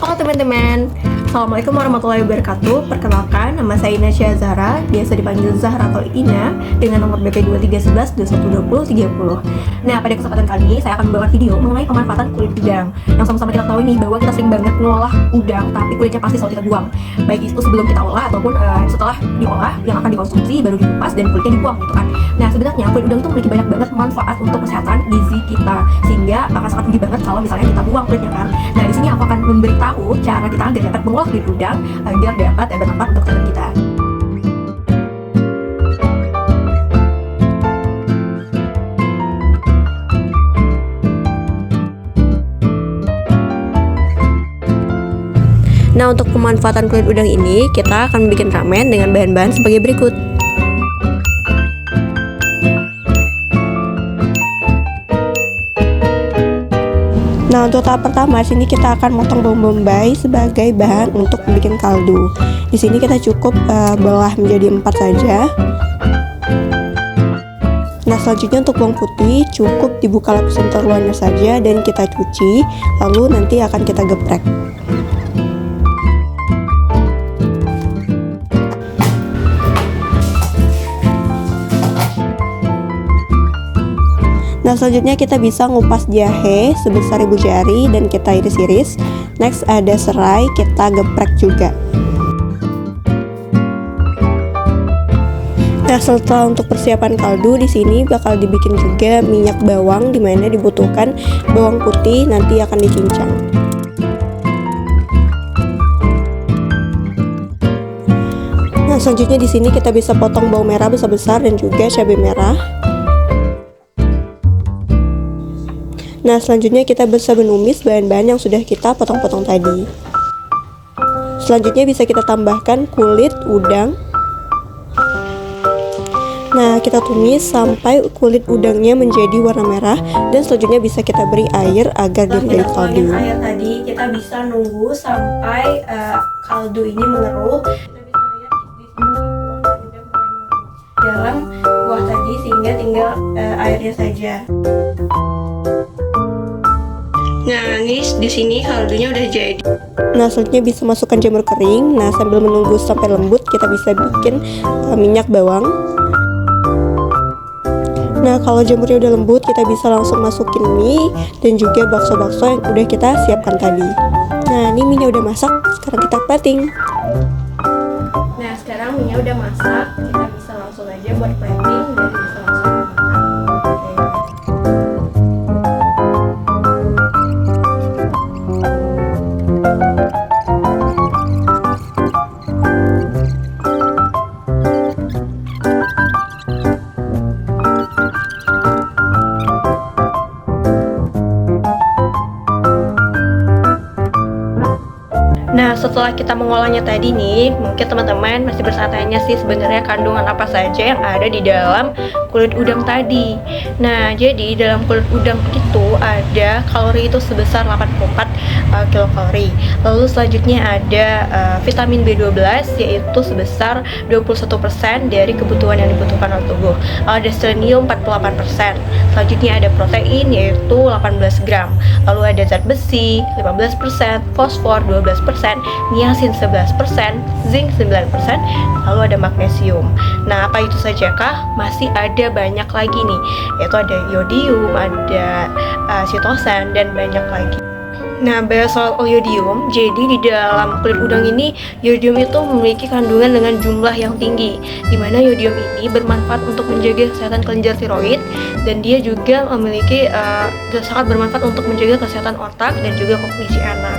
Halo teman-teman, Assalamualaikum warahmatullahi wabarakatuh. Perkenalkan, nama saya Inasya Zahra, biasa dipanggil Zahra atau Ina, dengan nomor BP 2311212030. Nah, pada kesempatan kali ini saya akan membawa video mengenai pemanfaatan kulit udang. Yang sama-sama kita tahu nih bahwa kita sering banget ngolah udang, tapi kulitnya pasti selalu kita buang. Baik itu sebelum kita olah ataupun setelah diolah yang akan dikonsumsi baru dikupas dan kulitnya dibuang gitu kan. Nah, sebenarnya kulit udang itu memiliki banyak banget manfaat untuk kesehatan gizi kita, sehingga akan sangat rugi banget kalau misalnya kita buang kulitnya kan. Nah, di sini aku akan memberitahu cara kita agar dapat mengolah kulit udang agar dapat bermanfaat untuk kesehatan kita. Nah, untuk pemanfaatan kulit udang ini, kita akan bikin ramen dengan bahan-bahan sebagai berikut. Nah, untuk tahap pertama, sini kita akan motong bawang bombay sebagai bahan untuk bikin kaldu. Di sini kita cukup belah menjadi 4 saja. Nah, selanjutnya untuk bawang putih cukup dibuka lapisan terluarnya saja dan kita cuci, lalu nanti akan kita geprek. Nah, selanjutnya kita bisa ngupas jahe sebesar ibu jari dan kita iris-iris. Next ada serai, kita geprek juga. Nah, setelah untuk persiapan kaldu, di sini bakal dibikin juga minyak bawang, dimana dibutuhkan bawang putih nanti akan dicincang. Nah, selanjutnya di sini kita bisa potong bawang merah besar-besar dan juga cabai merah. Nah, selanjutnya kita bisa menumis bahan-bahan yang sudah kita potong-potong tadi. Selanjutnya bisa kita tambahkan kulit udang. Nah, kita tumis sampai kulit udangnya menjadi warna merah dan selanjutnya bisa kita beri air agar dia menjadi kaldu. Air tadi kita bisa nunggu sampai kaldu ini mengeruh. Dalam kuah tadi sehingga tinggal airnya saja. Nah, ini di sini kaldunya udah jadi. Nah, selanjutnya bisa masukkan jamur kering. Nah, sambil menunggu sampai lembut, kita bisa bikin minyak bawang. Nah, kalau jamurnya udah lembut, kita bisa langsung masukin mie dan juga bakso-bakso yang udah kita siapkan tadi. Nah, ini mie-nya udah masak, sekarang kita plating. Nah, sekarang mie-nya udah masak, kita bisa langsung aja buat plating dan bisa langsung makan. Nah, setelah kita mengolahnya tadi nih, mungkin teman-teman masih bertanya sih sebenarnya kandungan apa saja yang ada di dalam kulit udang tadi. Nah, jadi dalam kulit udang itu ada kalori itu sebesar 84 kilokalori. Lalu selanjutnya ada vitamin B12 yaitu sebesar 21% dari kebutuhan yang dibutuhkan oleh tubuh. Ada selenium 48%. Selanjutnya ada protein yaitu 18 gram. Lalu ada zat besi 15%, fosfor 12%, niacin 11%, zinc 9%, lalu ada magnesium. Nah, apa itu saja kah? Masih ada banyak lagi nih, yaitu ada iodium, ada sitosan, dan banyak lagi. Nah, bahas soal iodium, jadi di dalam kulit udang ini iodium itu memiliki kandungan dengan jumlah yang tinggi, di mana iodium ini bermanfaat untuk menjaga kesehatan kelenjar tiroid dan dia juga memiliki sangat bermanfaat untuk menjaga kesehatan otak dan juga kognisi anak.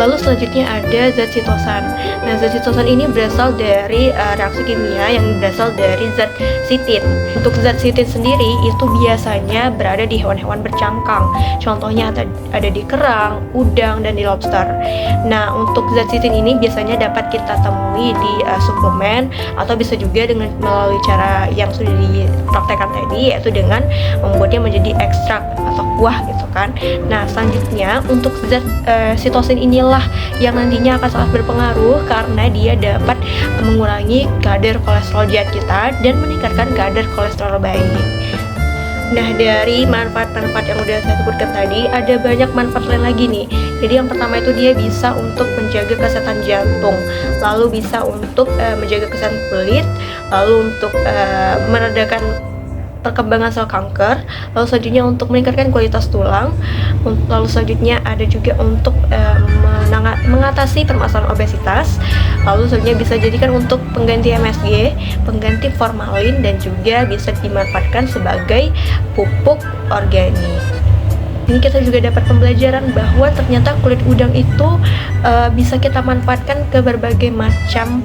Lalu selanjutnya ada zat sitosan. Nah, zat sitosan ini berasal dari reaksi kimia yang berasal dari zat sitin. Untuk zat sitin sendiri itu biasanya berada di hewan-hewan bercangkang. Contohnya ada di kerang, udang, dan di lobster. Nah, untuk zat sitin ini biasanya dapat kita temui di suplemen atau bisa juga dengan melalui cara yang sudah dipraktekkan tadi, yaitu dengan membuatnya menjadi ekstrak atau kuah gitu kan. Nah, selanjutnya untuk zat sitosin inilah yang nantinya akan sangat berpengaruh karena dia dapat mengurangi kadar kolesterol jahat kita dan meningkatkan kadar kolesterol baik. Nah, dari manfaat-manfaat yang udah saya sebutkan tadi, ada banyak manfaat lain lagi nih. Jadi yang pertama itu dia bisa untuk menjaga kesehatan jantung, lalu bisa untuk menjaga kesehatan kulit, lalu untuk meredakan perkembangan sel kanker, lalu selanjutnya untuk meningkatkan kualitas tulang, lalu selanjutnya ada juga untuk mengatasi permasalahan obesitas, lalu selanjutnya bisa jadikan untuk pengganti MSG, pengganti formalin, dan juga bisa dimanfaatkan sebagai pupuk organik. Ini kita juga dapat pembelajaran bahwa ternyata kulit udang itu bisa kita manfaatkan ke berbagai macam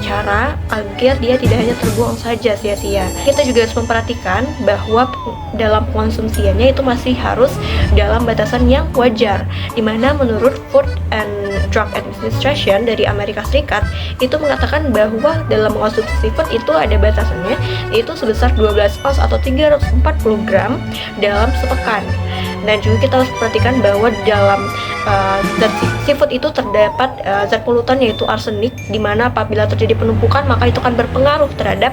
cara agar dia tidak hanya terbuang saja sia-sia. Kita juga harus memperhatikan bahwa dalam konsumsiannya itu masih harus dalam batasan yang wajar, dimana menurut Food and Drug Administration dari Amerika Serikat itu mengatakan bahwa dalam mengonsumsi seafood itu ada batasannya, yaitu sebesar 12 ounce atau 340 gram dalam sepekan. Dan juga kita harus perhatikan bahwa dalam zat seafood itu terdapat zat polutan yaitu arsenik, di mana apabila terjadi penumpukan maka itu akan berpengaruh terhadap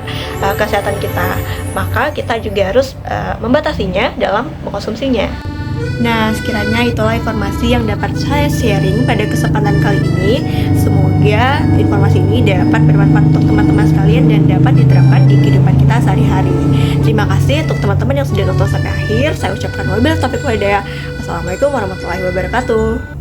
kesehatan kita. Maka kita juga harus membatasinya dalam mengkonsumsinya. Nah, sekiranya itulah informasi yang dapat saya sharing pada kesempatan kali ini. Semoga informasi ini dapat bermanfaat untuk teman-teman sekalian dan dapat diterapkan di kehidupan kita sehari-hari. Terima kasih untuk teman-teman yang sudah nonton sampai akhir. Saya ucapkan wabillahi taufiq wal hidayah. Wassalamualaikum warahmatullahi wabarakatuh.